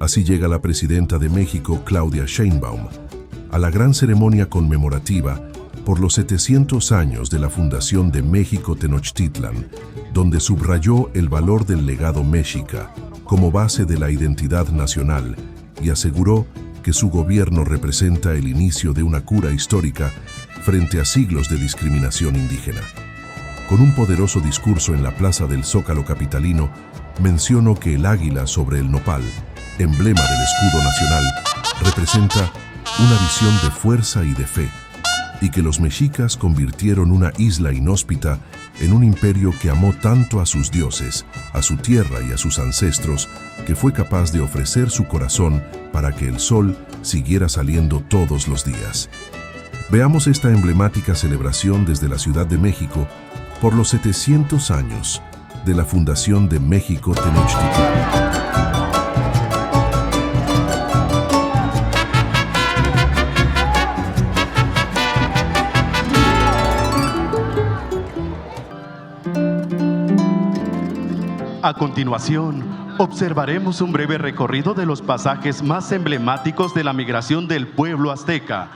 Así llega la presidenta de México, Claudia Sheinbaum, a la gran ceremonia conmemorativa por los 700 años de la fundación de México Tenochtitlan, donde subrayó el valor del legado mexica como base de la identidad nacional y aseguró que su gobierno representa el inicio de una cura histórica frente a siglos de discriminación indígena. Con un poderoso discurso en la plaza del Zócalo capitalino, mencionó que el águila sobre el nopal, emblema del escudo nacional, representa una visión de fuerza y de fe, y que los mexicas convirtieron una isla inhóspita en un imperio que amó tanto a sus dioses, a su tierra y a sus ancestros, que fue capaz de ofrecer su corazón para que el sol siguiera saliendo todos los días. Veamos esta emblemática celebración desde la Ciudad de México por los 700 años de la fundación de México Tenochtitlan. A continuación, observaremos un breve recorrido de los pasajes más emblemáticos de la migración del pueblo azteca,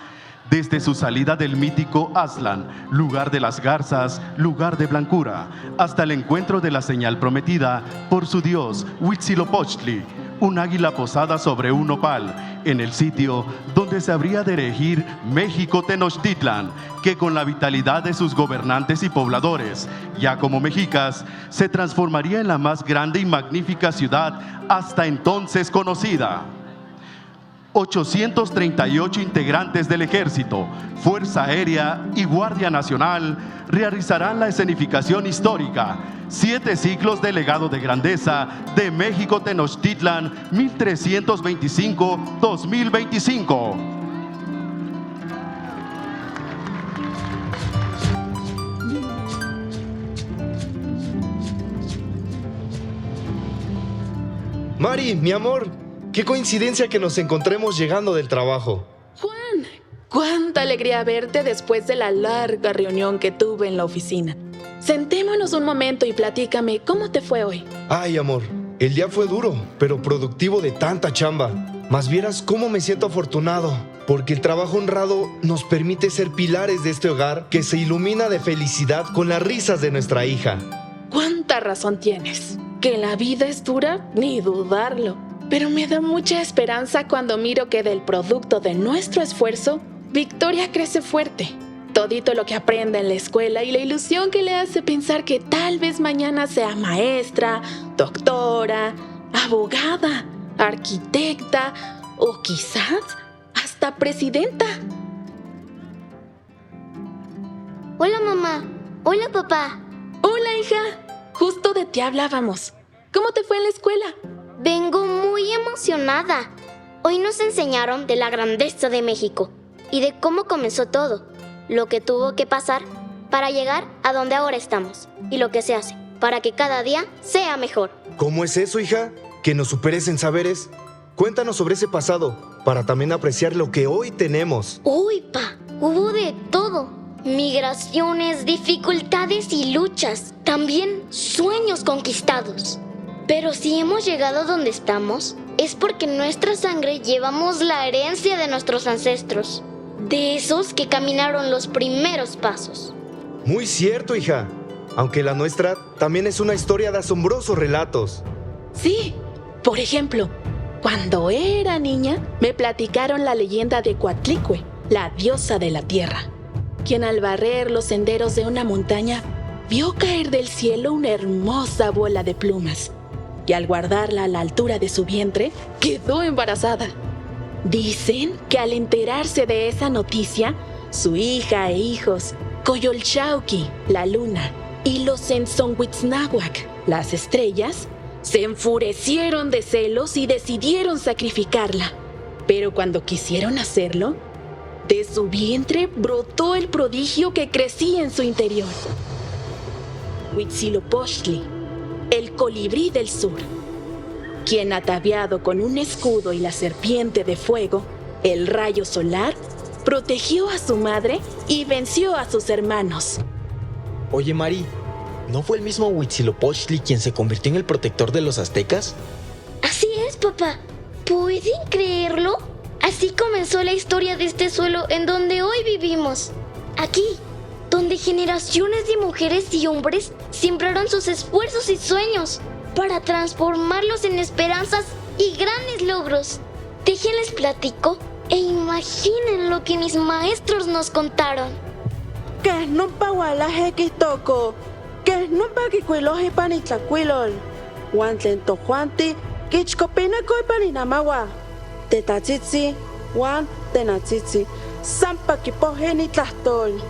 desde su salida del mítico Aztlán, lugar de las garzas, lugar de blancura, hasta el encuentro de la señal prometida por su dios Huitzilopochtli, un águila posada sobre un nopal, en el sitio donde se habría de erigir México Tenochtitlan, que con la vitalidad de sus gobernantes y pobladores, ya como mexicas, se transformaría en la más grande y magnífica ciudad hasta entonces conocida. 838 integrantes del Ejército, Fuerza Aérea y Guardia Nacional realizarán la escenificación histórica, 7 siglos de legado de grandeza de México Tenochtitlan 1325-2025. Mari, mi amor, qué coincidencia que nos encontremos llegando del trabajo. Juan, cuánta alegría verte después de la larga reunión que tuve en la oficina. Sentémonos un momento y platícame, ¿cómo te fue hoy? Ay, amor, el día fue duro, pero productivo de tanta chamba. Mas vieras cómo me siento afortunado, porque el trabajo honrado nos permite ser pilares de este hogar que se ilumina de felicidad con las risas de nuestra hija. ¿Cuánta razón tienes? Que la vida es dura, ni dudarlo. Pero me da mucha esperanza cuando miro que del producto de nuestro esfuerzo, Victoria crece fuerte. Todito lo que aprende en la escuela y la ilusión que le hace pensar que tal vez mañana sea maestra, doctora, abogada, arquitecta o quizás hasta presidenta. Hola, mamá. Hola, papá. Hola, hija. Justo de ti hablábamos. ¿Cómo te fue en la escuela? Vengo muy emocionada. Hoy nos enseñaron de la grandeza de México y de cómo comenzó todo, lo que tuvo que pasar para llegar a donde ahora estamos y lo que se hace para que cada día sea mejor. ¿Cómo es eso, hija? ¿Que nos superes en saberes? Cuéntanos sobre ese pasado para también apreciar lo que hoy tenemos. Uy, pa, hubo de todo. Migraciones, dificultades y luchas. También sueños conquistados. Pero si hemos llegado donde estamos, es porque en nuestra sangre llevamos la herencia de nuestros ancestros, de esos que caminaron los primeros pasos. Muy cierto, hija. Aunque la nuestra también es una historia de asombrosos relatos. Sí, por ejemplo, cuando era niña me platicaron la leyenda de Coatlicue, la diosa de la tierra, quien al barrer los senderos de una montaña vio caer del cielo una hermosa bola de plumas. Y al guardarla a la altura de su vientre, quedó embarazada. Dicen que al enterarse de esa noticia, su hija e hijos, Coyolxauhqui, la luna, y los Censohuitznahuac, las estrellas, se enfurecieron de celos y decidieron sacrificarla. Pero cuando quisieron hacerlo, de su vientre brotó el prodigio que crecía en su interior. Huitzilopochtli, el colibrí del sur, quien ataviado con un escudo y la serpiente de fuego, el rayo solar, protegió a su madre y venció a sus hermanos. Oye, Mari, ¿no fue el mismo Huitzilopochtli quien se convirtió en el protector de los aztecas? Así es, papá. ¿Pueden creerlo? Así comenzó la historia de este suelo en donde hoy vivimos. Aquí, donde generaciones de mujeres y hombres sembraron sus esfuerzos y sueños para transformarlos en esperanzas y grandes logros. Déjenles platico e imaginen lo que mis maestros nos contaron. Que no paguala toko, que no pagui cuiloje panitlacuilol. Guantlen tojuanti, quichcopina coipaninamawa. Tetatzitzi, guan tenatzitzi, sampa kipoje tlastol.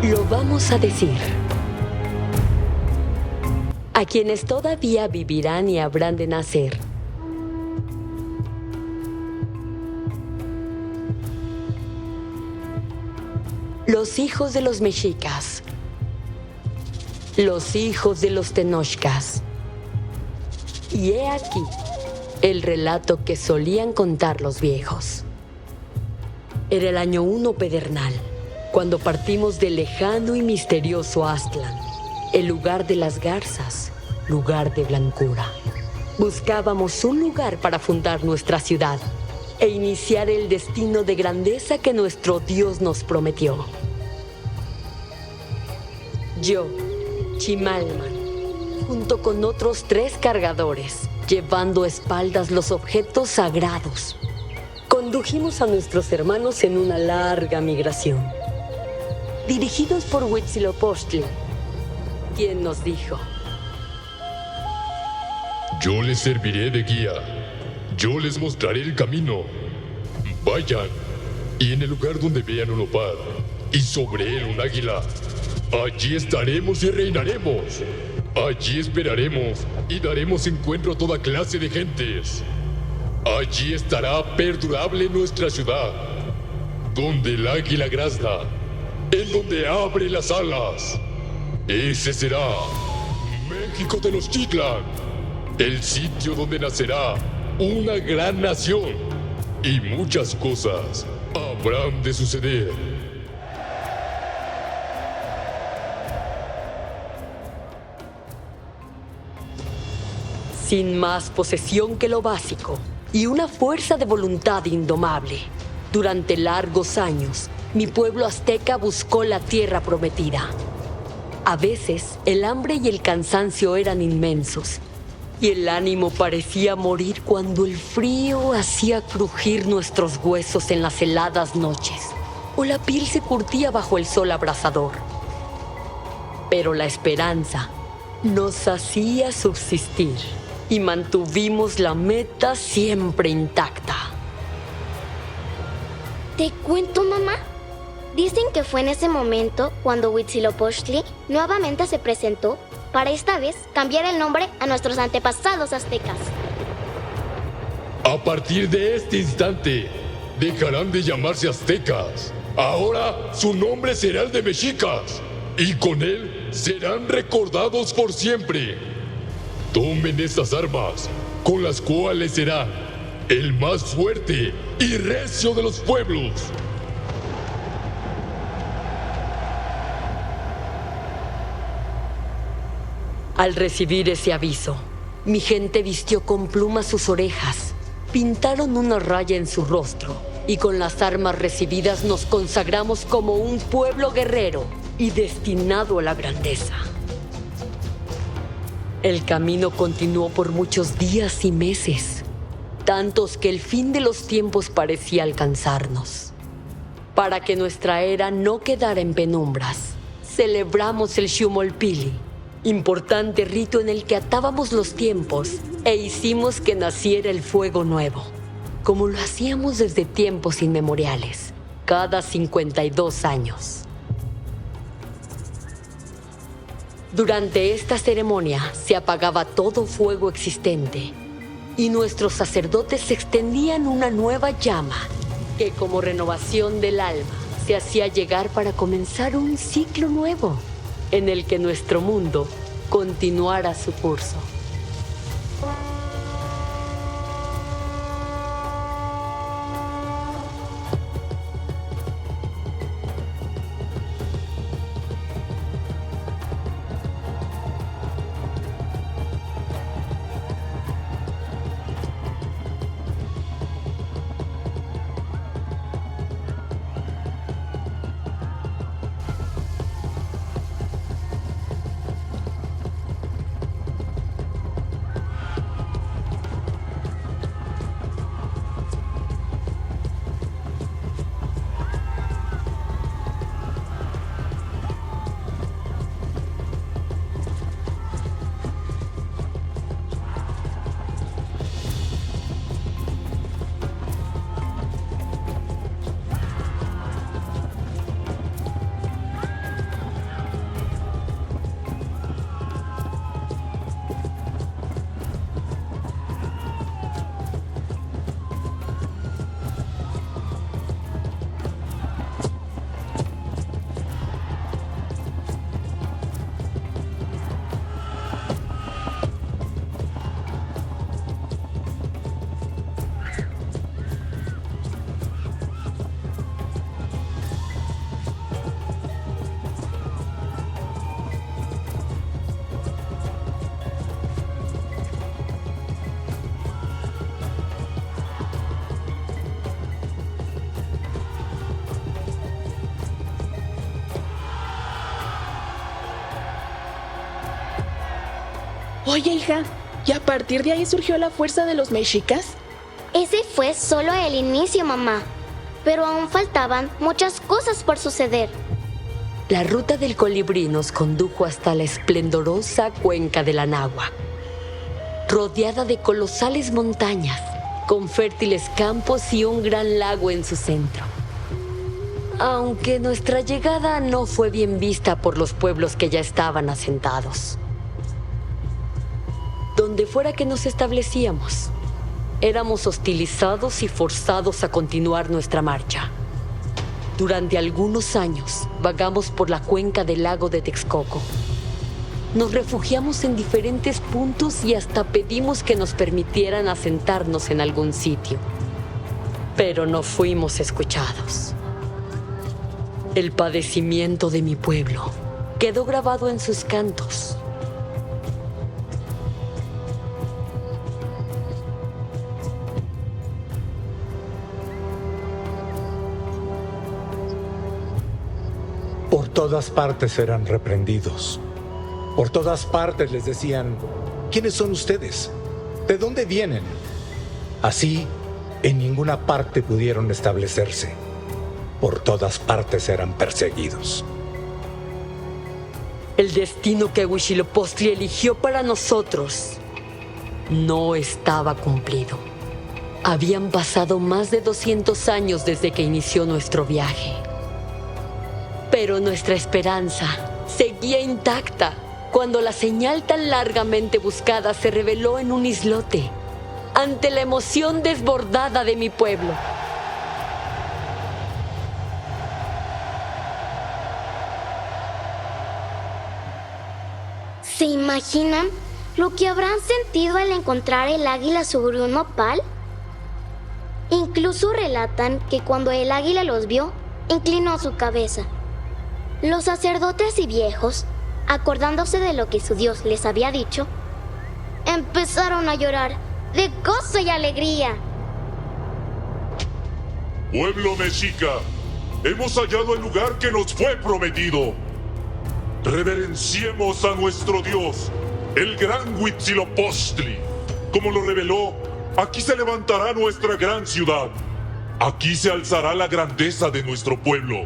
Lo vamos a decir. A quienes todavía vivirán y habrán de nacer. Los hijos de los mexicas. Los hijos de los tenochcas. Y he aquí el relato que solían contar los viejos. Era el año 1 pedernal, cuando partimos del lejano y misterioso Aztlán, el lugar de las garzas, lugar de blancura. Buscábamos un lugar para fundar nuestra ciudad e iniciar el destino de grandeza que nuestro Dios nos prometió. Yo, Chimalman, junto con otros 3 cargadores, llevando a espaldas los objetos sagrados, condujimos a nuestros hermanos en una larga migración. Dirigidos por Huitzilopochtli, quien nos dijo: yo les serviré de guía, yo les mostraré el camino. Vayan, y en el lugar donde vean un nopal, y sobre él un águila, allí estaremos y reinaremos. Allí esperaremos y daremos encuentro a toda clase de gentes. Allí estará perdurable nuestra ciudad, donde el águila grazna, en donde abre las alas. Ese será México Tenochtitlan, el sitio donde nacerá una gran nación, y muchas cosas habrán de suceder. Sin más posesión que lo básico y una fuerza de voluntad indomable, durante largos años, mi pueblo azteca buscó la tierra prometida. A veces, el hambre y el cansancio eran inmensos, y el ánimo parecía morir cuando el frío hacía crujir nuestros huesos en las heladas noches, o la piel se curtía bajo el sol abrasador. Pero la esperanza nos hacía subsistir, y mantuvimos la meta siempre intacta. ¿Te cuento, mamá? Dicen que fue en ese momento cuando Huitzilopochtli nuevamente se presentó para esta vez cambiar el nombre a nuestros antepasados aztecas. A partir de este instante, dejarán de llamarse aztecas. Ahora su nombre será el de mexicas, y con él serán recordados por siempre. Tomen estas armas, con las cuales serán el más fuerte y recio de los pueblos. Al recibir ese aviso, mi gente vistió con plumas sus orejas, pintaron una raya en su rostro y con las armas recibidas nos consagramos como un pueblo guerrero y destinado a la grandeza. El camino continuó por muchos días y meses, tantos que el fin de los tiempos parecía alcanzarnos. Para que nuestra era no quedara en penumbras, celebramos el Xiumolpili, importante rito en el que atábamos los tiempos e hicimos que naciera el fuego nuevo, como lo hacíamos desde tiempos inmemoriales, cada 52 años. Durante esta ceremonia se apagaba todo fuego existente y nuestros sacerdotes extendían una nueva llama que, como renovación del alma, se hacía llegar para comenzar un ciclo nuevo en el que nuestro mundo continuara su curso. Oye, hija, ¿y a partir de ahí surgió la fuerza de los mexicas? Ese fue solo el inicio, mamá. Pero aún faltaban muchas cosas por suceder. La ruta del colibrí nos condujo hasta la esplendorosa cuenca del Anáhuac, rodeada de colosales montañas, con fértiles campos y un gran lago en su centro. Aunque nuestra llegada no fue bien vista por los pueblos que ya estaban asentados. Donde fuera que nos establecíamos, éramos hostilizados y forzados a continuar nuestra marcha. Durante algunos años vagamos por la cuenca del lago de Texcoco. Nos refugiamos en diferentes puntos y hasta pedimos que nos permitieran asentarnos en algún sitio. Pero no fuimos escuchados. El padecimiento de mi pueblo quedó grabado en sus cantos. Por todas partes eran reprendidos. Por todas partes les decían, ¿quiénes son ustedes? ¿De dónde vienen? Así, en ninguna parte pudieron establecerse. Por todas partes eran perseguidos. El destino que Huitzilopochtli eligió para nosotros no estaba cumplido. Habían pasado más de 200 años desde que inició nuestro viaje. Pero nuestra esperanza seguía intacta cuando la señal tan largamente buscada se reveló en un islote, ante la emoción desbordada de mi pueblo. ¿Se imaginan lo que habrán sentido al encontrar el águila sobre un nopal? Incluso relatan que cuando el águila los vio, inclinó su cabeza. Los sacerdotes y viejos, acordándose de lo que su Dios les había dicho, empezaron a llorar de gozo y alegría. Pueblo mexica, hemos hallado el lugar que nos fue prometido. Reverenciemos a nuestro Dios, el gran Huitzilopochtli. Como lo reveló, aquí se levantará nuestra gran ciudad. Aquí se alzará la grandeza de nuestro pueblo.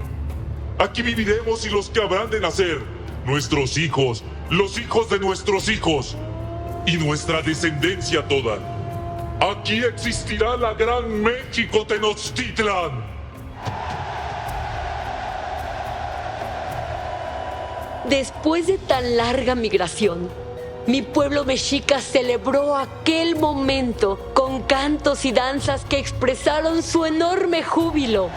Aquí viviremos y los que habrán de nacer, nuestros hijos, los hijos de nuestros hijos y nuestra descendencia toda. Aquí existirá la gran México Tenochtitlan. Después de tan larga migración, mi pueblo mexica celebró aquel momento con cantos y danzas que expresaron su enorme júbilo.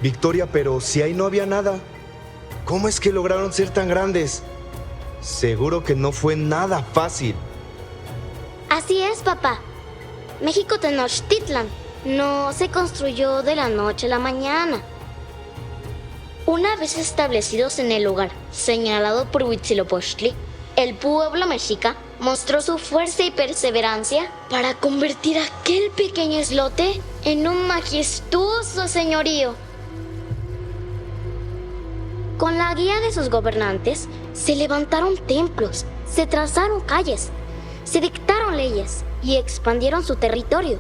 Victoria, pero si ahí no había nada, ¿cómo es que lograron ser tan grandes? Seguro que no fue nada fácil. Así es, papá. México Tenochtitlan no se construyó de la noche a la mañana. Una vez establecidos en el lugar señalado por Huitzilopochtli, el pueblo mexica mostró su fuerza y perseverancia para convertir aquel pequeño islote en un majestuoso señorío. Con la guía de sus gobernantes, se levantaron templos, se trazaron calles, se dictaron leyes y expandieron su territorio.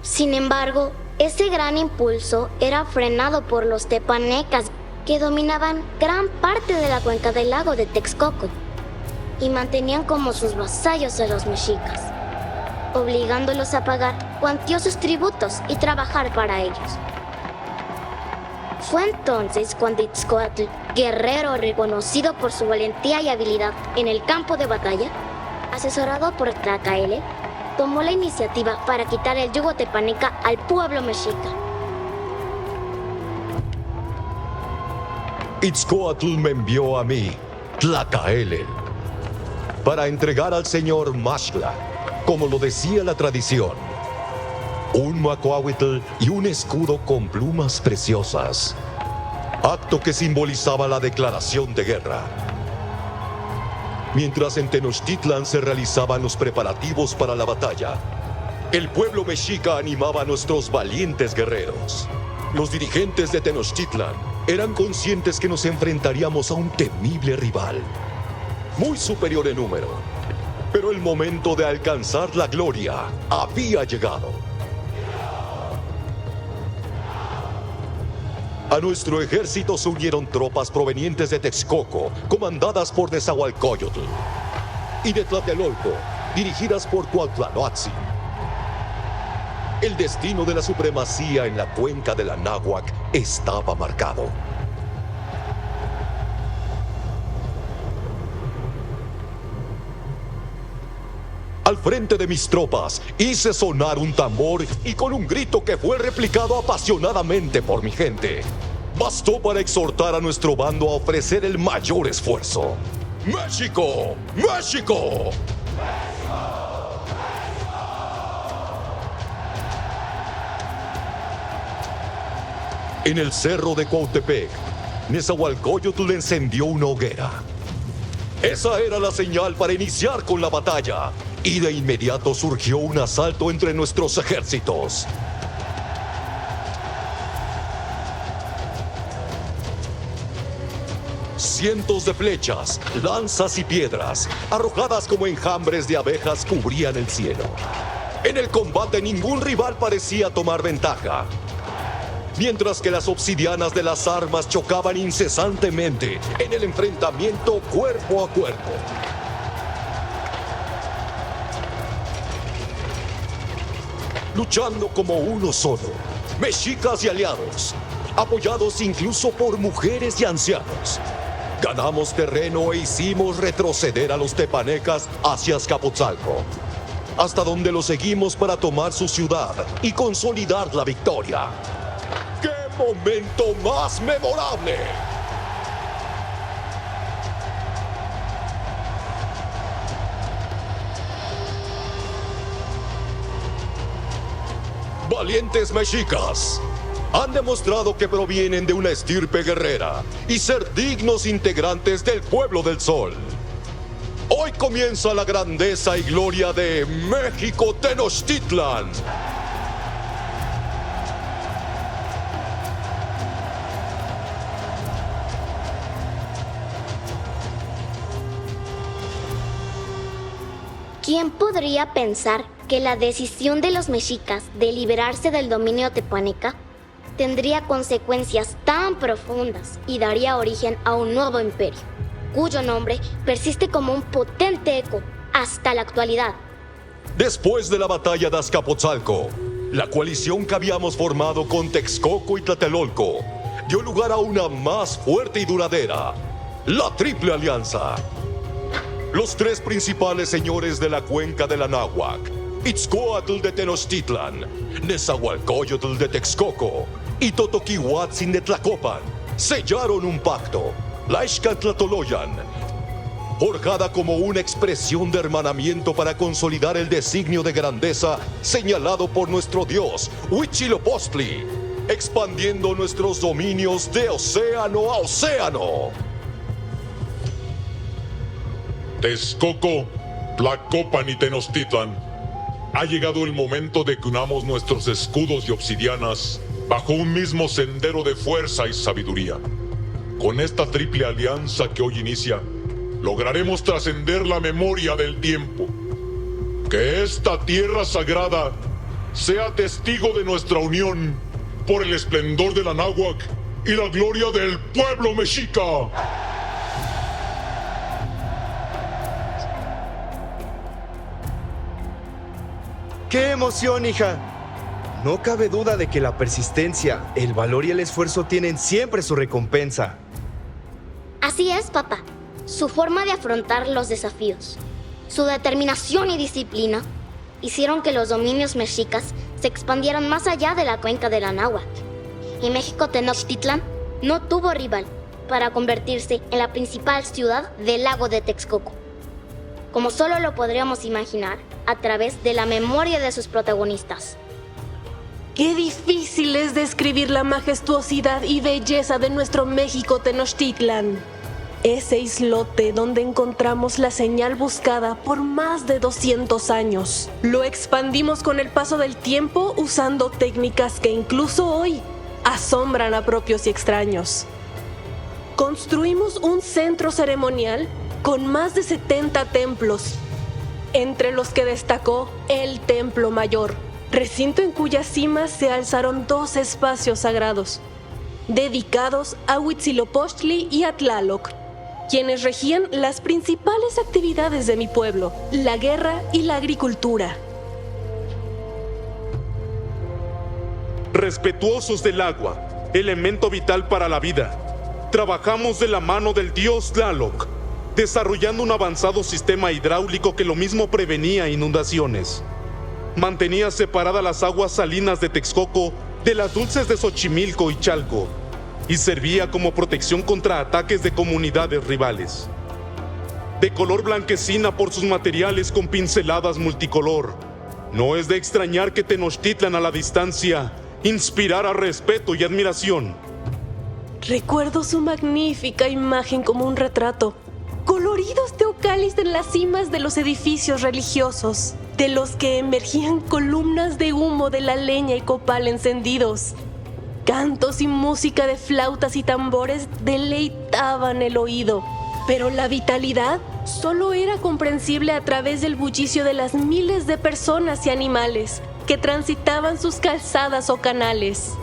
Sin embargo, ese gran impulso era frenado por los tepanecas, que dominaban gran parte de la cuenca del lago de Texcoco y mantenían como sus vasallos a los mexicas, obligándolos a pagar cuantiosos tributos y trabajar para ellos. Fue entonces cuando Itzcoatl, guerrero reconocido por su valentía y habilidad en el campo de batalla, asesorado por Tlacaele, tomó la iniciativa para quitar el yugo tepaneca al pueblo mexica. Itzcoatl me envió a mí, Tlacaele, para entregar al señor Maxtla, como lo decía la tradición, un macuahuitl y un escudo con plumas preciosas, acto que simbolizaba la declaración de guerra. Mientras en Tenochtitlan se realizaban los preparativos para la batalla, el pueblo mexica animaba a nuestros valientes guerreros. Los dirigentes de Tenochtitlan eran conscientes que nos enfrentaríamos a un temible rival, muy superior en número, pero el momento de alcanzar la gloria había llegado. A nuestro ejército se unieron tropas provenientes de Texcoco, comandadas por Nezahualcóyotl, y de Tlatelolco, dirigidas por Cuauhtlamotzin. El destino de la supremacía en la cuenca del Anáhuac estaba marcado. Al frente de mis tropas, hice sonar un tambor y con un grito que fue replicado apasionadamente por mi gente, bastó para exhortar a nuestro bando a ofrecer el mayor esfuerzo. ¡México! ¡México! En el cerro de Cuautepec, Nezahualcóyotl encendió una hoguera. Esa era la señal para iniciar con la batalla, y de inmediato surgió un asalto entre nuestros ejércitos. Cientos de flechas, lanzas y piedras, arrojadas como enjambres de abejas, cubrían el cielo. En el combate ningún rival parecía tomar ventaja, mientras que las obsidianas de las armas chocaban incesantemente en el enfrentamiento cuerpo a cuerpo. Luchando como uno solo, mexicas y aliados, apoyados incluso por mujeres y ancianos, ganamos terreno e hicimos retroceder a los tepanecas hacia Azcapotzalco, hasta donde los seguimos para tomar su ciudad y consolidar la victoria. ¡Qué momento más memorable! Valientes mexicas, han demostrado que provienen de una estirpe guerrera y ser dignos integrantes del pueblo del sol. Hoy comienza la grandeza y gloria de México Tenochtitlan. ¿Quién podría pensar que la decisión de los mexicas de liberarse del dominio tepaneca tendría consecuencias tan profundas y daría origen a un nuevo imperio, cuyo nombre persiste como un potente eco hasta la actualidad? Después de la batalla de Azcapotzalco, la coalición que habíamos formado con Texcoco y Tlatelolco dio lugar a una más fuerte y duradera, la Triple Alianza. Los tres principales señores de la cuenca del Anáhuac, Itzcoatl de Tenochtitlan, Nezahualcóyotl de Texcoco y Totoquihuatzin de Tlacopan, sellaron un pacto, la Ixcantlatoloyan, forjada como una expresión de hermanamiento para consolidar el designio de grandeza señalado por nuestro dios Huitzilopochtli, expandiendo nuestros dominios de océano a océano. Texcoco, Tlacopan y Tenochtitlan, ha llegado el momento de que unamos nuestros escudos y obsidianas bajo un mismo sendero de fuerza y sabiduría. Con esta triple alianza que hoy inicia, lograremos trascender la memoria del tiempo. Que esta tierra sagrada sea testigo de nuestra unión por el esplendor del Anáhuac y la gloria del pueblo mexica. ¡Qué emoción, hija! No cabe duda de que la persistencia, el valor y el esfuerzo tienen siempre su recompensa. Así es, papá. Su forma de afrontar los desafíos, su determinación y disciplina hicieron que los dominios mexicas se expandieran más allá de la cuenca del Anáhuac. Y México Tenochtitlan no tuvo rival para convertirse en la principal ciudad del lago de Texcoco, como solo lo podríamos imaginar a través de la memoria de sus protagonistas. Qué difícil es describir la majestuosidad y belleza de nuestro México Tenochtitlan. Ese islote donde encontramos la señal buscada por más de 200 años. Lo expandimos con el paso del tiempo usando técnicas que incluso hoy asombran a propios y extraños. Construimos un centro ceremonial con más de 70 templos, entre los que destacó el Templo Mayor, recinto en cuya cima se alzaron 2 espacios sagrados, dedicados a Huitzilopochtli y a Tlaloc, quienes regían las principales actividades de mi pueblo, la guerra y la agricultura. Respetuosos del agua, elemento vital para la vida, trabajamos de la mano del dios Tlaloc, desarrollando un avanzado sistema hidráulico que lo mismo prevenía inundaciones. Mantenía separadas las aguas salinas de Texcoco de las dulces de Xochimilco y Chalco, y servía como protección contra ataques de comunidades rivales. De color blanquecina por sus materiales con pinceladas multicolor, no es de extrañar que Tenochtitlan a la distancia inspirara respeto y admiración. Recuerdo su magnífica imagen como un retrato. Coloridos teocalis en las cimas de los edificios religiosos, de los que emergían columnas de humo de la leña y copal encendidos. Cantos y música de flautas y tambores irritaban el oído, pero la vitalidad solo era comprensible a través del bullicio de las miles de personas y animales que transitaban sus calzadas o canales.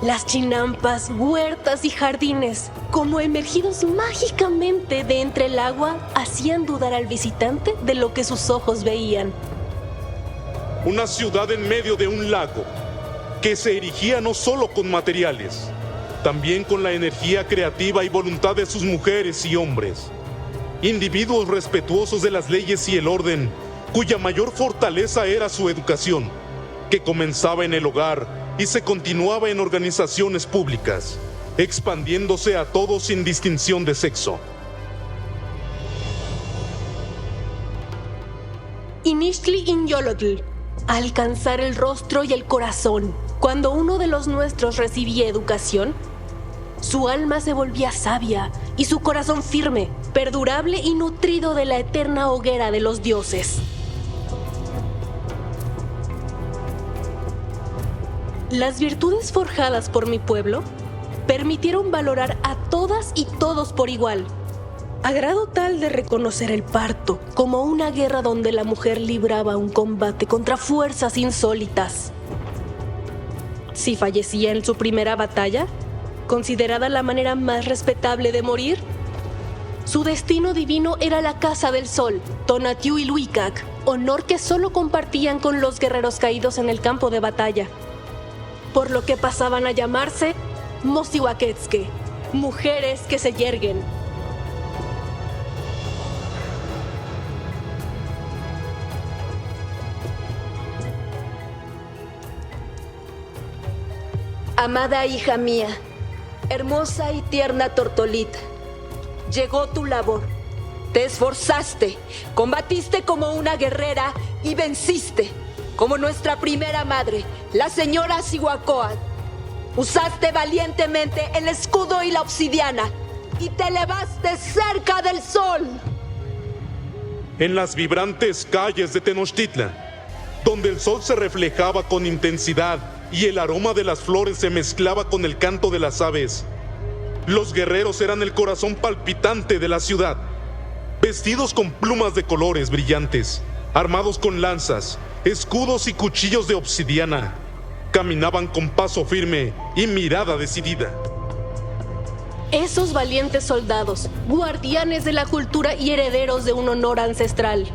Las chinampas, huertas y jardines, como emergidos mágicamente de entre el agua, hacían dudar al visitante de lo que sus ojos veían. Una ciudad en medio de un lago, que se erigía no solo con materiales, también con la energía creativa y voluntad de sus mujeres y hombres. Individuos respetuosos de las leyes y el orden, cuya mayor fortaleza era su educación, que comenzaba en el hogar y se continuaba en organizaciones públicas, expandiéndose a todos sin distinción de sexo. Inixtli Inyolotl, alcanzar el rostro y el corazón. Cuando uno de los nuestros recibía educación, su alma se volvía sabia y su corazón firme, perdurable y nutrido de la eterna hoguera de los dioses. Las virtudes forjadas por mi pueblo permitieron valorar a todas y todos por igual, a grado tal de reconocer el parto como una guerra donde la mujer libraba un combate contra fuerzas insólitas. Si fallecía en su primera batalla, considerada la manera más respetable de morir, su destino divino era la Casa del Sol, Tonatiuh Ilhuicac, honor que solo compartían con los guerreros caídos en el campo de batalla, por lo que pasaban a llamarse Mosihuaquetzque, mujeres que se yerguen. Amada hija mía, hermosa y tierna Tortolita, llegó tu labor. Te esforzaste, combatiste como una guerrera y venciste, como nuestra primera madre, la señora Cihuacóatl. Usaste valientemente el escudo y la obsidiana y te elevaste cerca del sol. En las vibrantes calles de Tenochtitlan, donde el sol se reflejaba con intensidad y el aroma de las flores se mezclaba con el canto de las aves, los guerreros eran el corazón palpitante de la ciudad, vestidos con plumas de colores brillantes, armados con lanzas, escudos y cuchillos de obsidiana. Caminaban con paso firme y mirada decidida. Esos valientes soldados, guardianes de la cultura y herederos de un honor ancestral.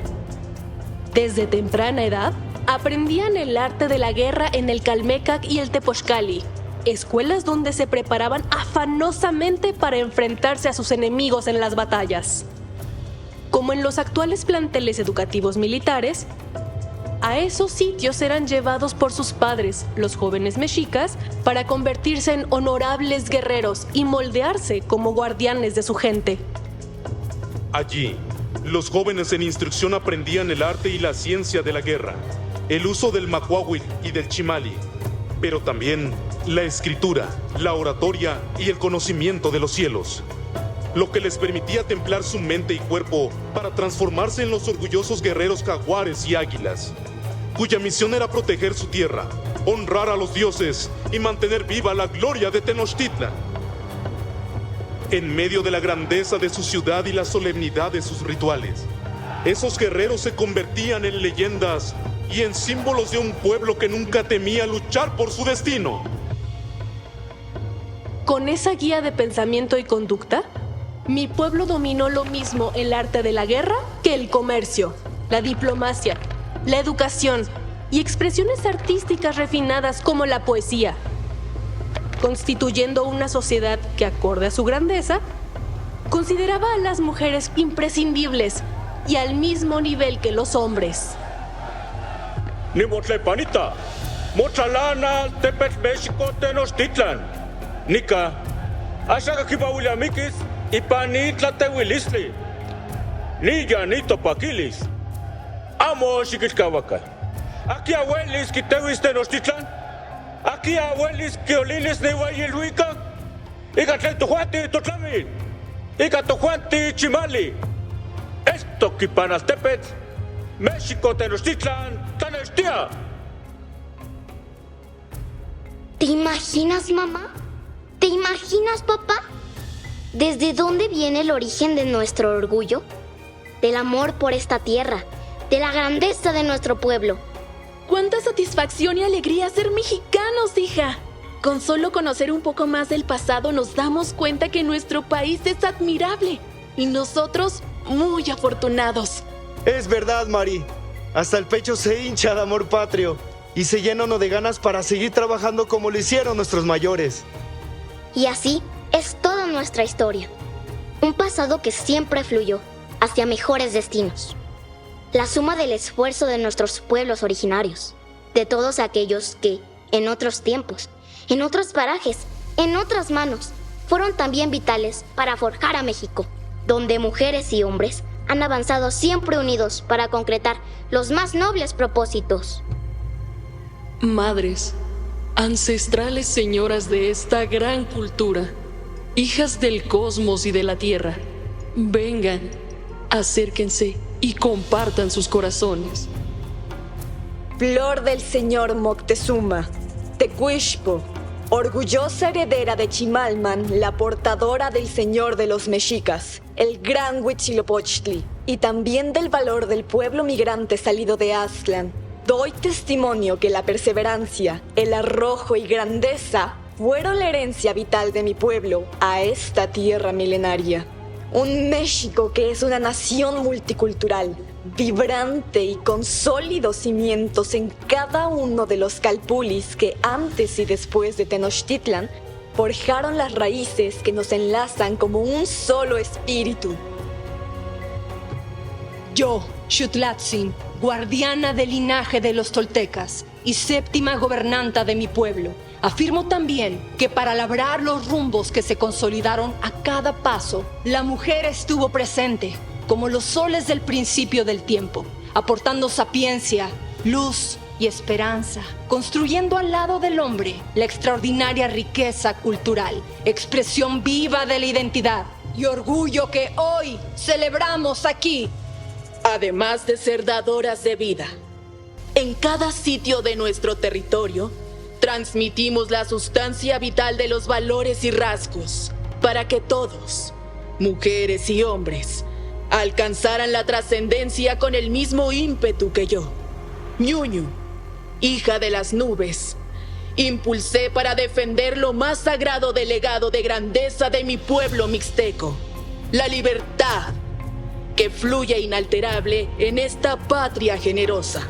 Desde temprana edad, aprendían el arte de la guerra en el Calmecac y el Tepochcali, escuelas donde se preparaban afanosamente para enfrentarse a sus enemigos en las batallas. Como en los actuales planteles educativos militares, a esos sitios eran llevados por sus padres, los jóvenes mexicas, para convertirse en honorables guerreros y moldearse como guardianes de su gente. Allí, los jóvenes en instrucción aprendían el arte y la ciencia de la guerra, el uso del macuahuil y del chimali, pero también la escritura, la oratoria y el conocimiento de los cielos, lo que les permitía templar su mente y cuerpo para transformarse en los orgullosos guerreros jaguares y águilas, cuya misión era proteger su tierra, honrar a los dioses y mantener viva la gloria de Tenochtitlan. En medio de la grandeza de su ciudad y la solemnidad de sus rituales, esos guerreros se convertían en leyendas y en símbolos de un pueblo que nunca temía luchar por su destino. Con esa guía de pensamiento y conducta, mi pueblo dominó lo mismo el arte de la guerra que el comercio, la diplomacia, la educación y expresiones artísticas refinadas como la poesía, constituyendo una sociedad que, acorde a su grandeza, consideraba a las mujeres imprescindibles y al mismo nivel que los hombres. Ni motlepanita, mochalana, tepet México, Tenochtitlan, nika, ashaga kibawiliamikis, ipanitla tehuilisli, ni yanito paquilis, amo xiquilcahuaca. Aquí abuelis quitewis Tenochtitlan, aquí abuelis quiolilis nehuayilhuica, ica tlentojuanti totlamin, ica tojuanti chimali, esto quipanaltepet, México, Tenochtitlan, Tenochtitlan. ¿Te imaginas, mamá? ¿Te imaginas, papá? ¿Desde dónde viene el origen de nuestro orgullo? Del amor por esta tierra, de la grandeza de nuestro pueblo. ¡Cuánta satisfacción y alegría ser mexicanos, hija! Con solo conocer un poco más del pasado nos damos cuenta que nuestro país es admirable y nosotros muy afortunados. Es verdad, Mari. Hasta el pecho se hincha de amor patrio y se llena uno de ganas para seguir trabajando como lo hicieron nuestros mayores. Y así es toda nuestra historia. Un pasado que siempre fluyó hacia mejores destinos. La suma del esfuerzo de nuestros pueblos originarios, de todos aquellos que, en otros tiempos, en otros parajes, en otras manos, fueron también vitales para forjar a México, donde mujeres y hombres han avanzado siempre unidos para concretar los más nobles propósitos. Madres, ancestrales señoras de esta gran cultura, hijas del cosmos y de la tierra, vengan, acérquense y compartan sus corazones. Flor del señor Moctezuma, Tecuixpo, orgullosa heredera de Chimalman, la portadora del señor de los mexicas, el gran Huitzilopochtli, y también del valor del pueblo migrante salido de Aztlán, doy testimonio que la perseverancia, el arrojo y grandeza fueron la herencia vital de mi pueblo a esta tierra milenaria. Un México que es una nación multicultural, vibrante y con sólidos cimientos en cada uno de los calpulis que antes y después de Tenochtitlan forjaron las raíces que nos enlazan como un solo espíritu. Yo, Xutlatzin, guardiana del linaje de los toltecas y séptima gobernanta de mi pueblo, afirmo también que para labrar los rumbos que se consolidaron a cada paso, la mujer estuvo presente, como los soles del principio del tiempo, aportando sapiencia, luz y esperanza, construyendo al lado del hombre la extraordinaria riqueza cultural, expresión viva de la identidad y orgullo que hoy celebramos aquí. Además de ser dadoras de vida, en cada sitio de nuestro territorio, transmitimos la sustancia vital de los valores y rasgos para que todos, mujeres y hombres, alcanzaran la trascendencia con el mismo ímpetu que yo. Ñuñu, hija de las nubes, impulsé para defender lo más sagrado del legado de grandeza de mi pueblo mixteco, la libertad, que fluye inalterable en esta patria generosa.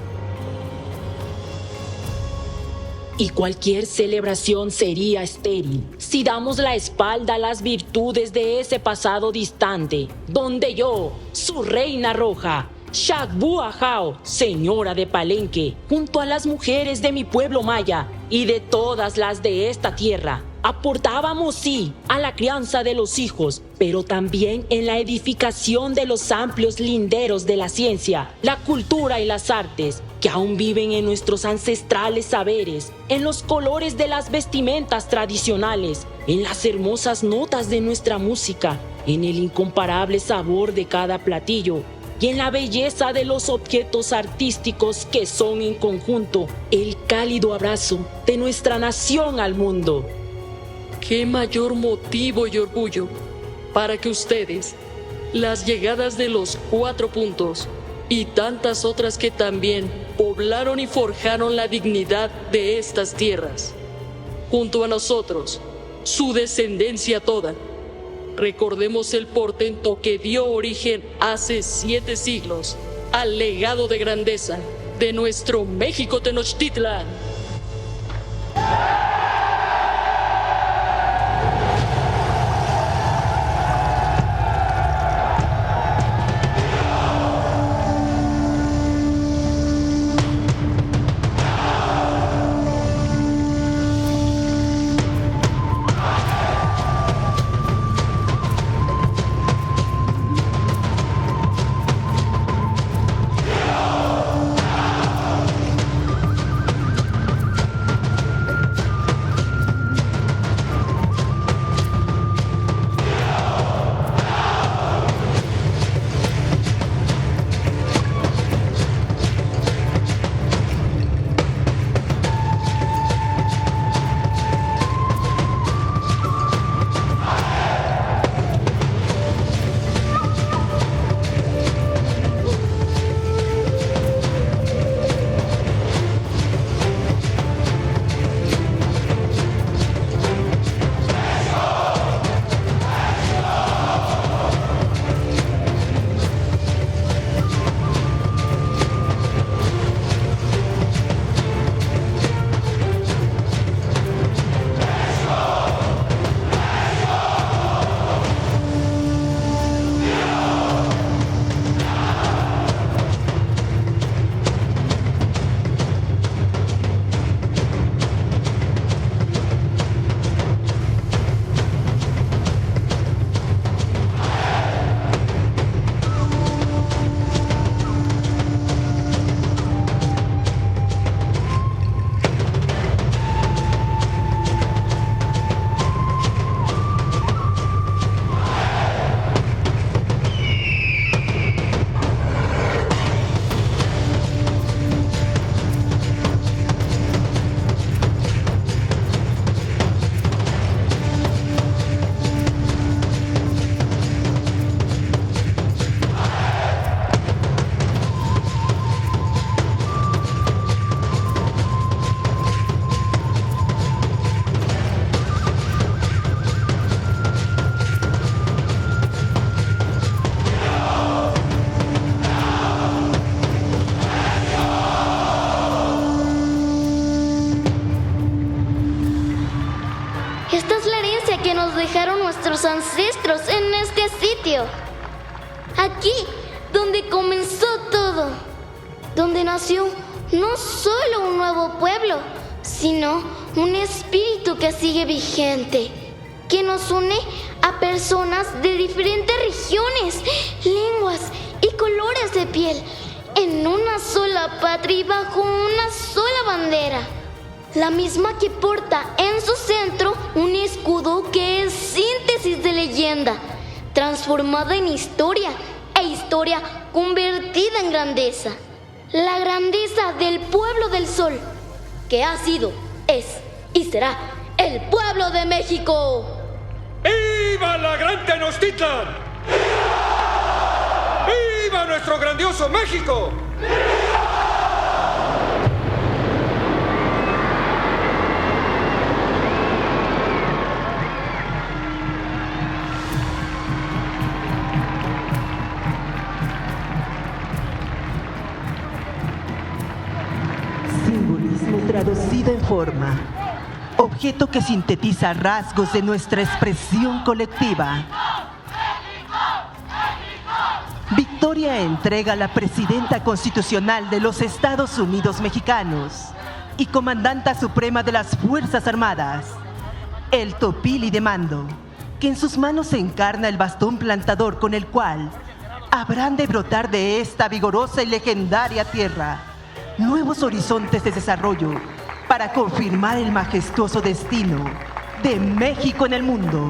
Y cualquier celebración sería estéril si damos la espalda a las virtudes de ese pasado distante, donde yo, su reina roja, Xacbuajao, señora de Palenque, junto a las mujeres de mi pueblo maya y de todas las de esta tierra, aportábamos sí a la crianza de los hijos, pero también en la edificación de los amplios linderos de la ciencia, la cultura y las artes, que aún viven en nuestros ancestrales saberes, en los colores de las vestimentas tradicionales, en las hermosas notas de nuestra música, en el incomparable sabor de cada platillo y en la belleza de los objetos artísticos que son en conjunto el cálido abrazo de nuestra nación al mundo. ¿Qué mayor motivo y orgullo para que ustedes, las llegadas de los 4 puntos y tantas otras que también poblaron y forjaron la dignidad de estas tierras, junto a nosotros, su descendencia toda, recordemos el portento que dio origen hace 7 siglos al legado de grandeza de nuestro México Tenochtitlan. ancestros en este sitio. Aquí, donde comenzó todo. Donde nació no solo un nuevo pueblo, sino un espíritu que sigue vigente, que nos une a personas de diferentes regiones, lenguas y colores de piel, en una sola patria y bajo una sola bandera. La misma que porta en su centro un escudo que es síntesis de leyenda, transformada en historia e historia convertida en grandeza. La grandeza del pueblo del sol, que ha sido, es y será el pueblo de México. ¡Viva la gran Tenochtitlan! ¡Viva nuestro grandioso México! Simbolismo traducido en forma. Objeto que sintetiza rasgos de nuestra expresión colectiva. Victoria entrega a la Presidenta Constitucional de los Estados Unidos Mexicanos y Comandanta Suprema de las Fuerzas Armadas, el Topili de mando, que en sus manos encarna el bastón plantador con el cual habrán de brotar de esta vigorosa y legendaria tierra nuevos horizontes de desarrollo para confirmar el majestuoso destino de México en el mundo.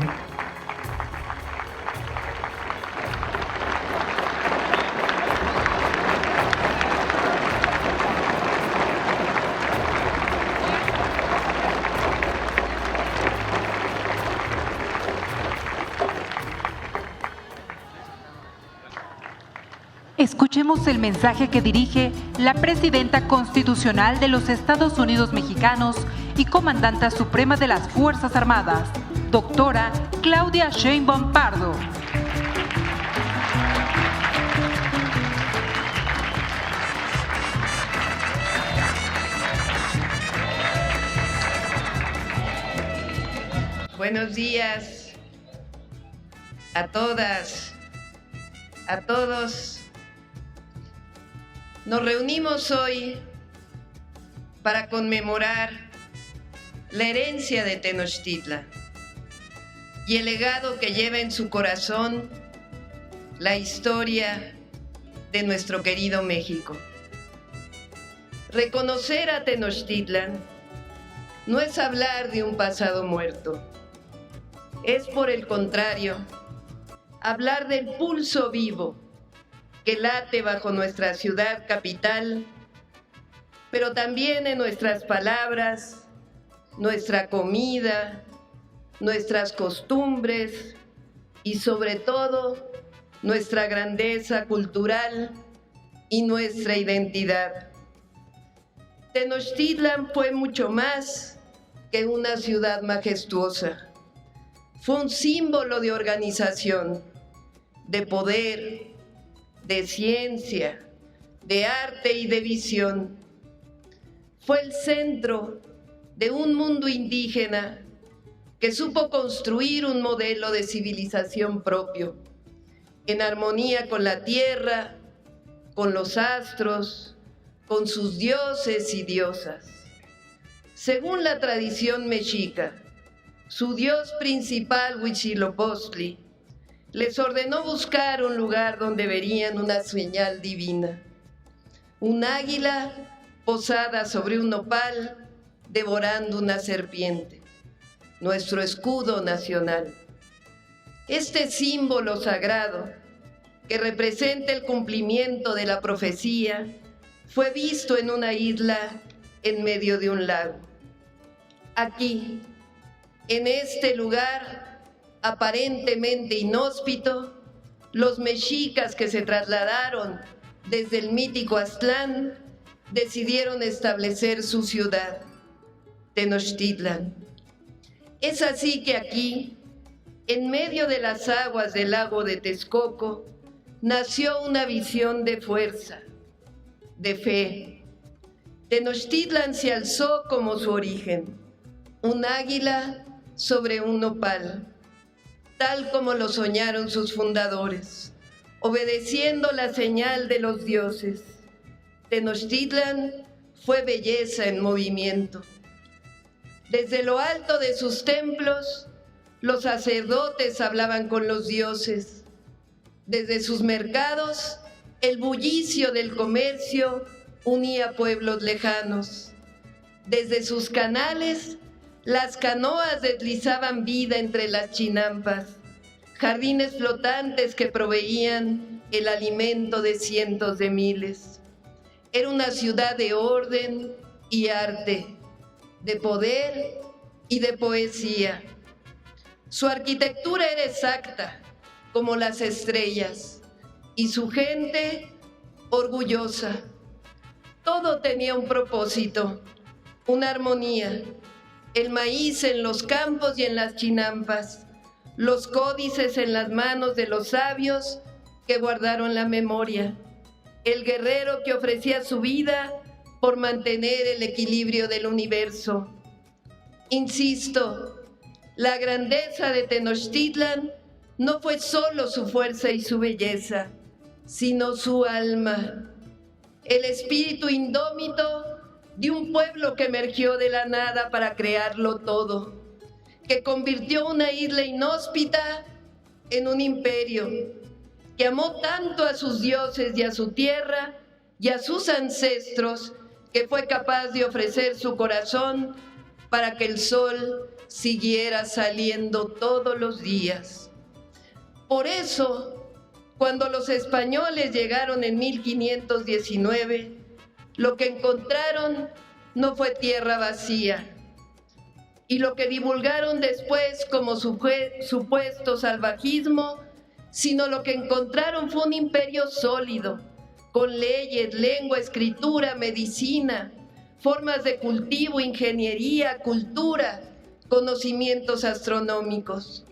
Escuchemos el mensaje que dirige la Presidenta Constitucional de los Estados Unidos Mexicanos y Comandanta Suprema de las Fuerzas Armadas, doctora Claudia Sheinbaum Pardo. Buenos días a todas, a todos. Nos reunimos hoy para conmemorar la herencia de Tenochtitlan y el legado que lleva en su corazón la historia de nuestro querido México. Reconocer a Tenochtitlan no es hablar de un pasado muerto, es por el contrario, hablar del pulso vivo que late bajo nuestra ciudad capital, pero también en nuestras palabras, nuestra comida, nuestras costumbres y sobre todo nuestra grandeza cultural y nuestra identidad. Tenochtitlan fue mucho más que una ciudad majestuosa. Fue un símbolo de organización, de poder, de ciencia, de arte y de visión. Fue el centro de un mundo indígena que supo construir un modelo de civilización propio, en armonía con la tierra, con los astros, con sus dioses y diosas. Según la tradición mexica, su dios principal, Huitzilopochtli, les ordenó buscar un lugar donde verían una señal divina. Un águila posada sobre un nopal, devorando una serpiente, nuestro escudo nacional. Este símbolo sagrado, que representa el cumplimiento de la profecía, fue visto en una isla en medio de un lago. Aquí, en este lugar aparentemente inhóspito, los mexicas que se trasladaron desde el mítico Aztlán decidieron establecer su ciudad, Tenochtitlan. Es así que aquí, en medio de las aguas del lago de Texcoco, nació una visión de fuerza, de fe. Tenochtitlan se alzó como su origen, un águila sobre un nopal. tal como lo soñaron sus fundadores, obedeciendo la señal de los dioses. Tenochtitlan fue belleza en movimiento. Desde lo alto de sus templos, los sacerdotes hablaban con los dioses. Desde sus mercados, el bullicio del comercio unía pueblos lejanos. Desde sus canales, las canoas deslizaban vida entre las chinampas, jardines flotantes que proveían el alimento de cientos de miles. Era una ciudad de orden y arte, de poder y de poesía. Su arquitectura era exacta, como las estrellas, y su gente orgullosa. Todo tenía un propósito, una armonía. El maíz en los campos y en las chinampas, los códices en las manos de los sabios que guardaron la memoria, el guerrero que ofrecía su vida por mantener el equilibrio del universo. Insisto, la grandeza de Tenochtitlan no fue solo su fuerza y su belleza, sino su alma, el espíritu indómito de un pueblo que emergió de la nada para crearlo todo, que convirtió una isla inhóspita en un imperio, que amó tanto a sus dioses y a su tierra y a sus ancestros, que fue capaz de ofrecer su corazón para que el sol siguiera saliendo todos los días. Por eso, cuando los españoles llegaron en 1519, lo que encontraron no fue tierra vacía, y lo que divulgaron después como supuesto salvajismo, sino lo que encontraron fue un imperio sólido, con leyes, lengua, escritura, medicina, formas de cultivo, ingeniería, cultura, conocimientos astronómicos.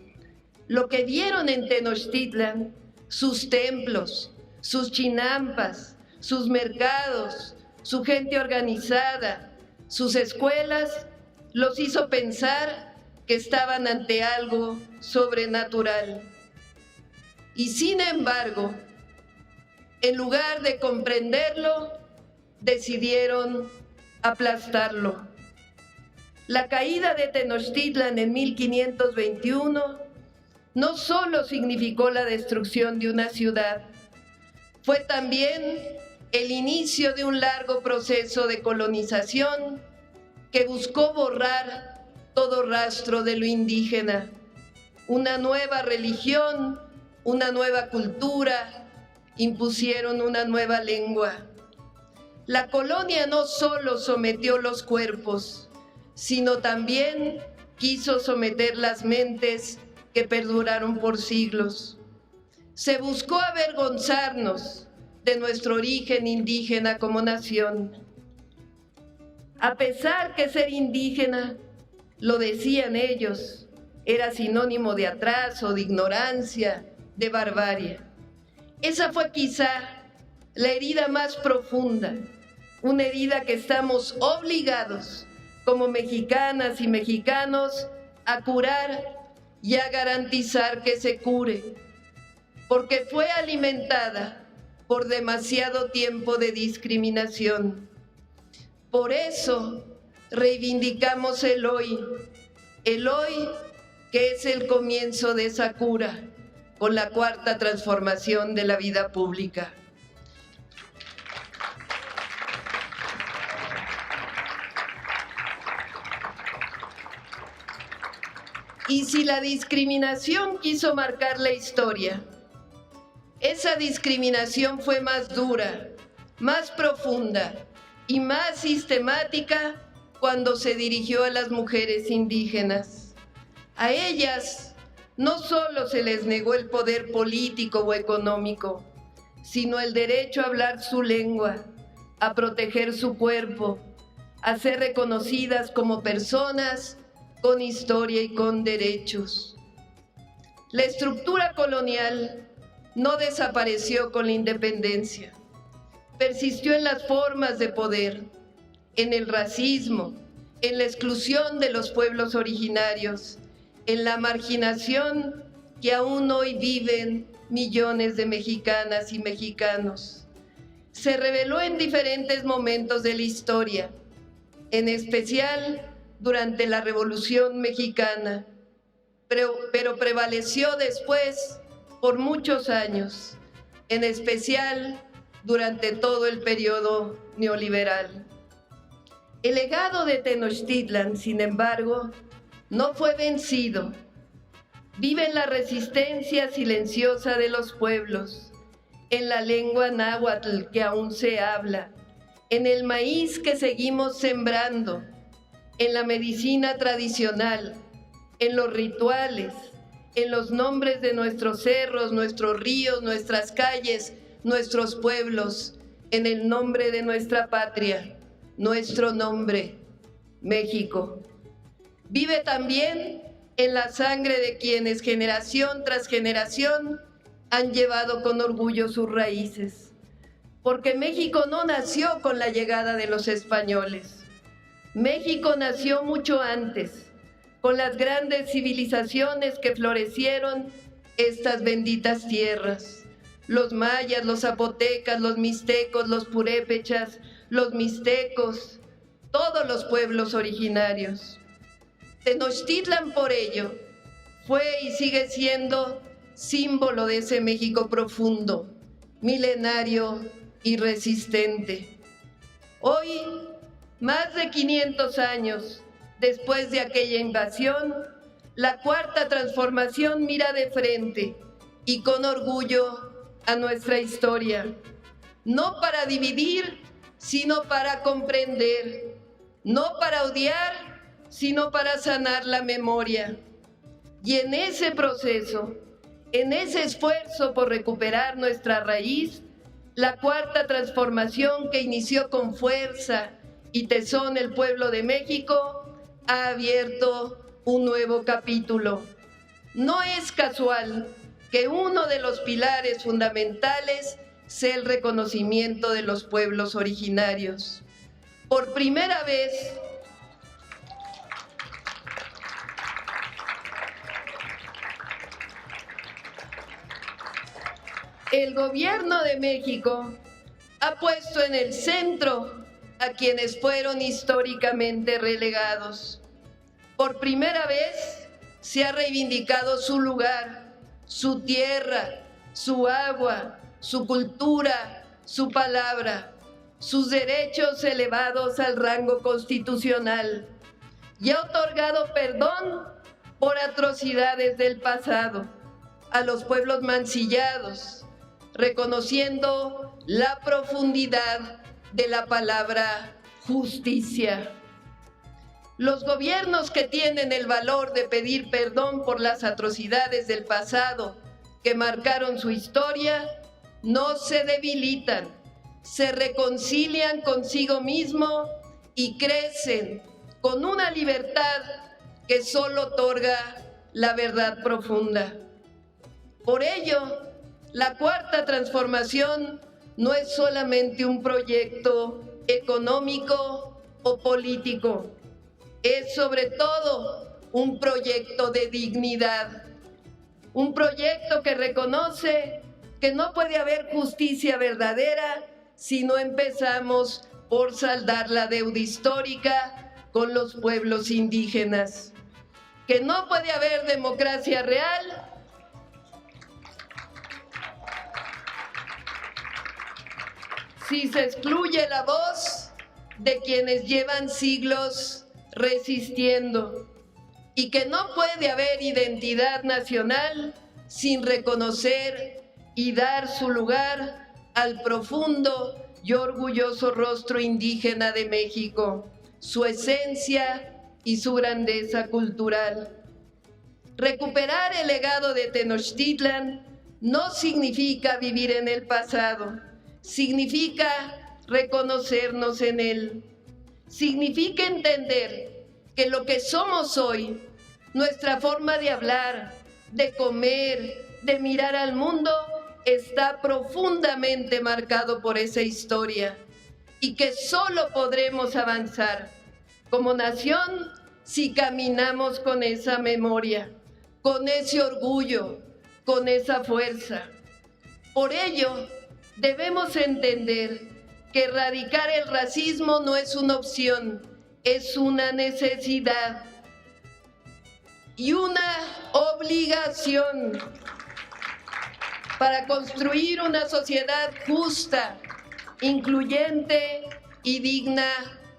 Lo que vieron en Tenochtitlan, sus templos, sus chinampas, sus mercados, su gente organizada, sus escuelas, los hizo pensar que estaban ante algo sobrenatural. Y sin embargo, en lugar de comprenderlo, decidieron aplastarlo. La caída de Tenochtitlan en 1521 no solo significó la destrucción de una ciudad, fue también el inicio de un largo proceso de colonización que buscó borrar todo rastro de lo indígena, una nueva religión, una nueva cultura, impusieron una nueva lengua. La colonia no solo sometió los cuerpos, sino también quiso someter las mentes que perduraron por siglos. Se buscó avergonzarnos de nuestro origen indígena como nación. A pesar que ser indígena, lo decían ellos, era sinónimo de atraso, de ignorancia, de barbarie. Esa fue quizá la herida más profunda, una herida que estamos obligados como mexicanas y mexicanos a curar y a garantizar que se cure, porque fue alimentada por demasiado tiempo de discriminación. Por eso reivindicamos el hoy que es el comienzo de esa cura, con la cuarta transformación de la vida pública. Y si la discriminación quiso marcar la historia, esa discriminación fue más dura, más profunda y más sistemática cuando se dirigió a las mujeres indígenas. A ellas no solo se les negó el poder político o económico, sino el derecho a hablar su lengua, a proteger su cuerpo, a ser reconocidas como personas con historia y con derechos. La estructura colonial no desapareció con la independencia. Persistió en las formas de poder, en el racismo, en la exclusión de los pueblos originarios, en la marginación que aún hoy viven millones de mexicanas y mexicanos. Se reveló en diferentes momentos de la historia, en especial durante la Revolución Mexicana, pero prevaleció después por muchos años, en especial durante todo el periodo neoliberal. El legado de Tenochtitlan, sin embargo, no fue vencido. Vive en la resistencia silenciosa de los pueblos, en la lengua náhuatl que aún se habla, en el maíz que seguimos sembrando, en la medicina tradicional, en los rituales, en los nombres de nuestros cerros, nuestros ríos, nuestras calles, nuestros pueblos, en el nombre de nuestra patria, nuestro nombre, México. Vive también en la sangre de quienes generación tras generación han llevado con orgullo sus raíces, porque México no nació con la llegada de los españoles. México nació mucho antes, con las grandes civilizaciones que florecieron estas benditas tierras. Los mayas, los zapotecas, los mixtecos, los purépechas, los mixtecos, todos los pueblos originarios. Tenochtitlan, por ello, fue y sigue siendo símbolo de ese México profundo, milenario y resistente. Hoy, más de 500 años después de aquella invasión, la Cuarta Transformación mira de frente y con orgullo a nuestra historia, no para dividir, sino para comprender, no para odiar, sino para sanar la memoria. Y en ese proceso, en ese esfuerzo por recuperar nuestra raíz, la Cuarta Transformación que inició con fuerza y tesón el pueblo de México, ha abierto un nuevo capítulo. No es casual que uno de los pilares fundamentales sea el reconocimiento de los pueblos originarios. Por primera vez, el gobierno de México ha puesto en el centro a quienes fueron históricamente relegados. Por primera vez se ha reivindicado su lugar, su tierra, su agua, su cultura, su palabra, sus derechos elevados al rango constitucional y ha otorgado perdón por atrocidades del pasado a los pueblos mancillados, reconociendo la profundidad de la palabra justicia. Los gobiernos que tienen el valor de pedir perdón por las atrocidades del pasado que marcaron su historia, no se debilitan, se reconcilian consigo mismo y crecen con una libertad que solo otorga la verdad profunda. Por ello, la Cuarta Transformación no es solamente un proyecto económico o político, es sobre todo un proyecto de dignidad, un proyecto que reconoce que no puede haber justicia verdadera si no empezamos por saldar la deuda histórica con los pueblos indígenas, que no puede haber democracia real si se excluye la voz de quienes llevan siglos resistiendo, y que no puede haber identidad nacional sin reconocer y dar su lugar al profundo y orgulloso rostro indígena de México, su esencia y su grandeza cultural. Recuperar el legado de Tenochtitlan no significa vivir en el pasado, significa reconocernos en él. Significa entender que lo que somos hoy, nuestra forma de hablar, de comer, de mirar al mundo, está profundamente marcado por esa historia y que solo podremos avanzar como nación si caminamos con esa memoria, con ese orgullo, con esa fuerza. Por ello, debemos entender que erradicar el racismo no es una opción, es una necesidad y una obligación para construir una sociedad justa, incluyente y digna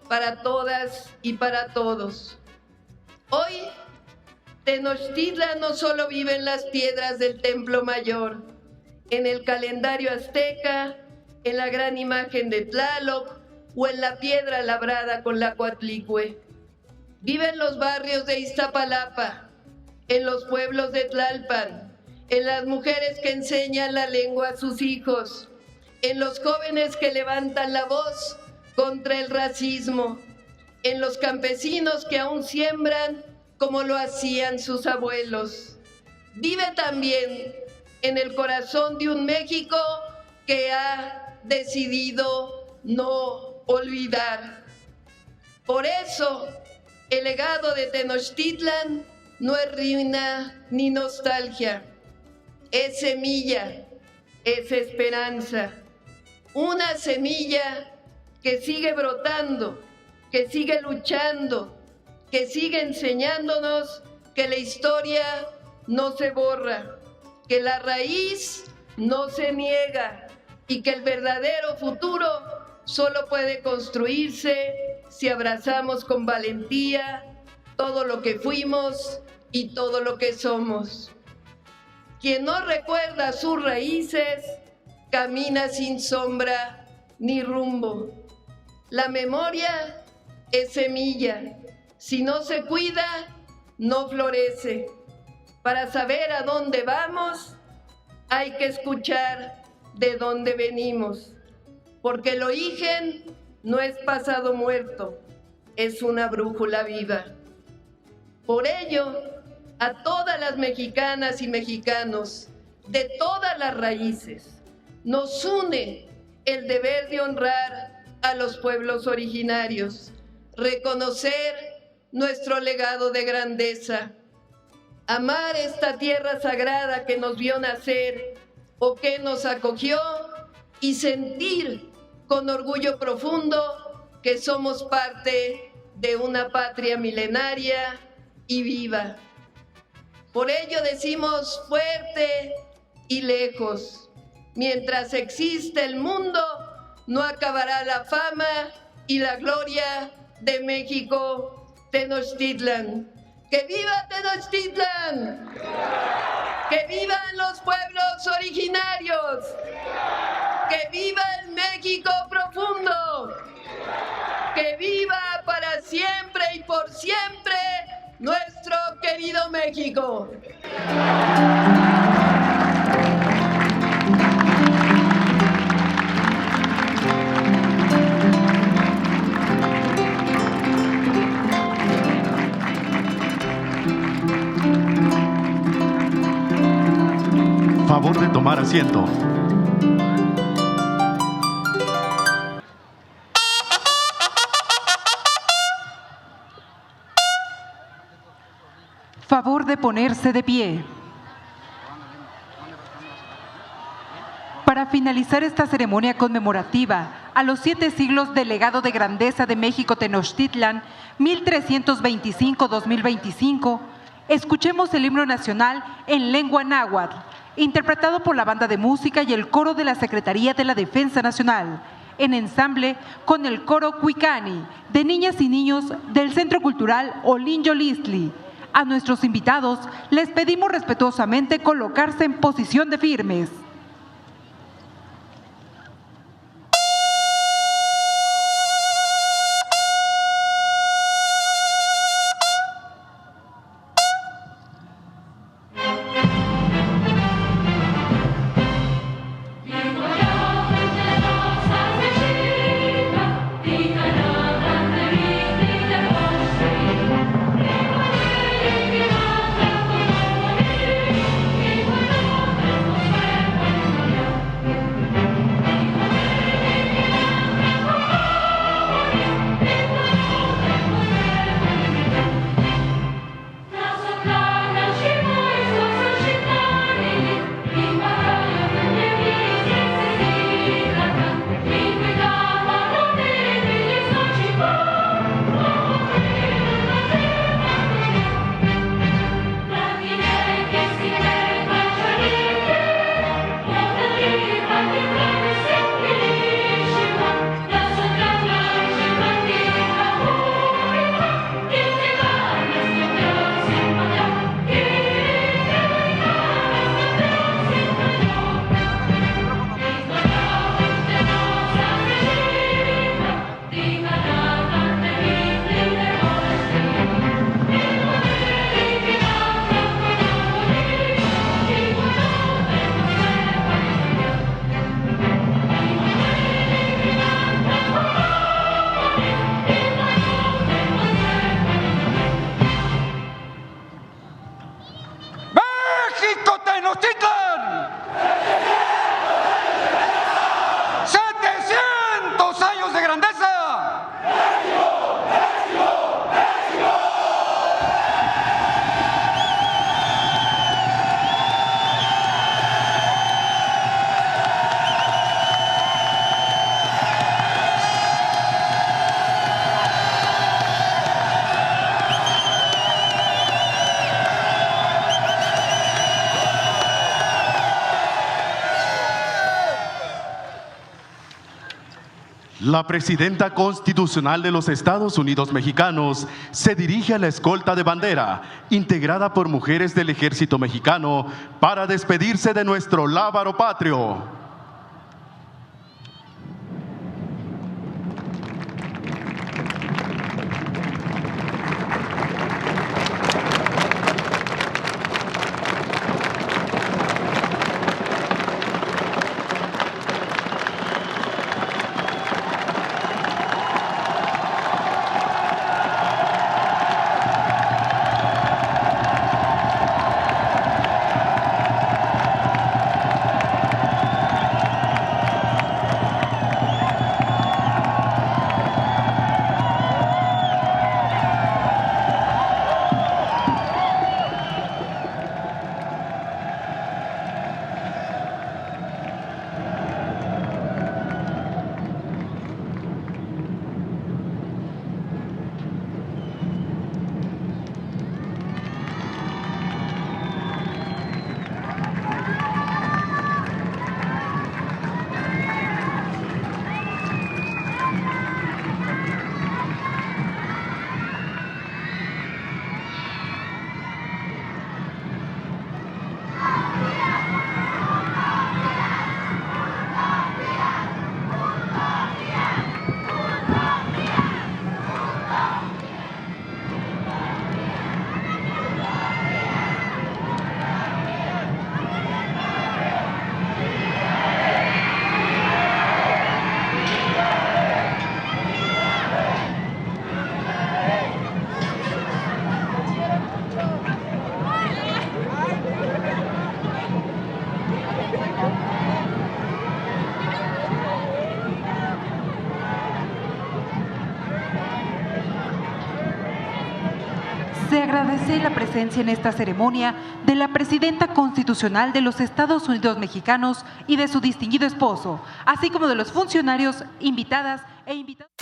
para todas y para todos. Hoy, Tenochtitlan no solo vive en las piedras del Templo Mayor, en el calendario azteca, en la gran imagen de Tlaloc o en la piedra labrada con la Coatlicue. Vive en los barrios de Iztapalapa, en los pueblos de Tlalpan, en las mujeres que enseñan la lengua a sus hijos, en los jóvenes que levantan la voz contra el racismo, en los campesinos que aún siembran como lo hacían sus abuelos. Vive también en el corazón de un México que ha decidido no olvidar. Por eso, el legado de Tenochtitlan no es ruina ni nostalgia, es semilla, es esperanza. Una semilla que sigue brotando, que sigue luchando, que sigue enseñándonos que la historia no se borra, que la raíz no se niega y que el verdadero futuro solo puede construirse si abrazamos con valentía todo lo que fuimos y todo lo que somos. Quien no recuerda sus raíces, camina sin sombra ni rumbo. La memoria es semilla. Si no se cuida, no florece. Para saber a dónde vamos, hay que escuchar de dónde venimos. Porque el origen no es pasado muerto, es una brújula viva. Por ello, a todas las mexicanas y mexicanos de todas las raíces, nos une el deber de honrar a los pueblos originarios, reconocer nuestro legado de grandeza, amar esta tierra sagrada que nos vio nacer o que nos acogió y sentir con orgullo profundo que somos parte de una patria milenaria y viva. Por ello decimos fuerte y lejos, mientras existe el mundo, no acabará la fama y la gloria de México, Tenochtitlan. ¡Que viva Tenochtitlan! ¡Que vivan los pueblos originarios! ¡Que viva el México profundo! ¡Que viva para siempre y por siempre nuestro querido México! Favor de tomar asiento. Favor de ponerse de pie. Para finalizar esta ceremonia conmemorativa a los 7 siglos del legado de grandeza de México Tenochtitlan, 1325-2025, escuchemos el himno nacional en lengua náhuatl, interpretado por la banda de música y el coro de la Secretaría de la Defensa Nacional, en ensamble con el coro Cuicani, de niñas y niños del Centro Cultural Olin Yolistli. A nuestros invitados les pedimos respetuosamente colocarse en posición de firmes. La presidenta constitucional de los Estados Unidos mexicanos se dirige a la escolta de bandera, integrada por mujeres del ejército mexicano, para despedirse de nuestro lábaro patrio. Se agradece la presencia en esta ceremonia de la presidenta constitucional de los Estados Unidos mexicanos y de su distinguido esposo, así como de los funcionarios, invitadas e invitados.